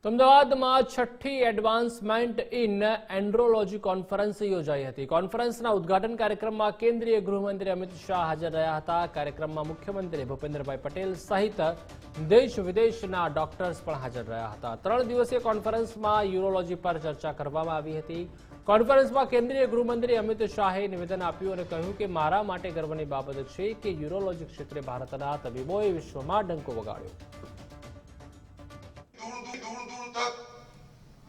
અમદાવાદમાં છઠ્ઠી advancement in એન્ડ્રોલોજી conference યોજાઈ હતી। કોન્ફરન્સના ઉદ્ઘાટન કાર્યક્રમમાં કેન્દ્રીય ગૃહમંત્રી અમિત શાહ હાજર રહ્યા હતા। કાર્યક્રમમાં મુખ્યમંત્રી ભૂપેન્દ્રભાઈ પટેલ સહિત દેશ વિદેશના ડોક્ટર્સ પણ હાજર રહ્યા હતા। 3 દિવસીય કોન્ફરન્સમાં યુરોલોજી પર ચર્ચા કરવામાં આવી હતી। કોન્ફરન્સમાં કેન્દ્રીય ગૃહમંત્રી અમિત શાહે નિવેદન આપ્યું અને કહ્યું કે મારા માટે ગર્વની બાબત છે કે યુરોલોજી ક્ષેત્રે ભારતના તબીબોએ વિશ્વમાં ડંકો વગાડ્યો। दूर तक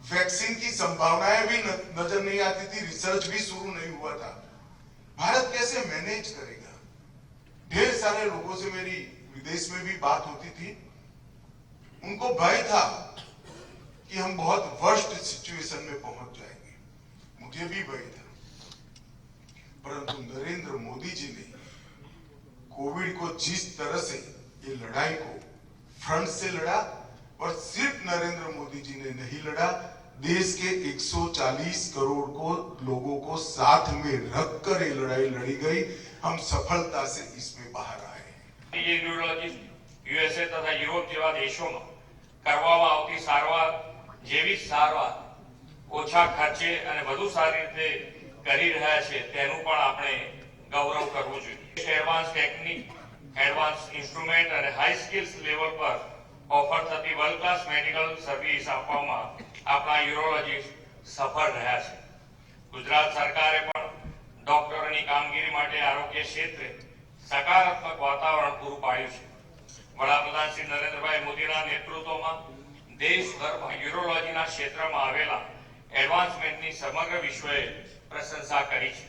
वैक्सीन की संभावनाएं भी नजर नहीं आती थी, रिसर्च भी शुरू नहीं हुआ था। भारत कैसे मैनेज करेगा? ढेर सारे लोगों से मेरी विदेश में भी बात होती थी, उनको भय था कि हम बहुत वर्स्ट सिचुएशन में पहुंच जाएंगे। मुझे भी भय था, परंतु नरेंद्र मोदी जी ने कोविड को जिस तरह से ये लड़ाई को फ्रंट से लड़ा, और सिर्फ नरेंद्र मोदी जी ने नहीं लड़ा, देश के 140 करोड़ को लोगों को साथ में रखकर ये लड़ाई लड़ी गई। हम सफलता से इसमें बाहर आए। ये न्यूरोलॉजिस्ट यूएसए तथा यूरोप જેવા દેશોમાં કરવામાં આવતી સારવાર જેવી સારવાર ઓછા ખર્ચે અને વધુ સારી રીતે કરી રહ્યા છે તેનું પણ આપણે ગૌરવ કરવું જોઈએ। એડવાન્સ ટેકનિક, એડવાન્સ ઇન્સ્ટ્રુમેન્ટ અને હાઈ સ્કિલ્સ લેવલ પર ऑफर थती वर्ल्ड क्लास मेडिकल सर्विस आपवामां आपणा यूरोलॉजिस्ट सफल रह्या छे। गुजरात सरकारे पण डॉक्टरोनी कामगीरी माटे आरोग्य क्षेत्रे सकारात्मक वातावरण पूरुं पाड्युं छे। वडाप्रधान श्री नरेंद्रभाई मोदीना नेतृत्वमां देशभरमां यूरोलॉजीना क्षेत्रमा आवेला एडवान्समेंटनी समग्र विश्वए प्रशंसा करी छे।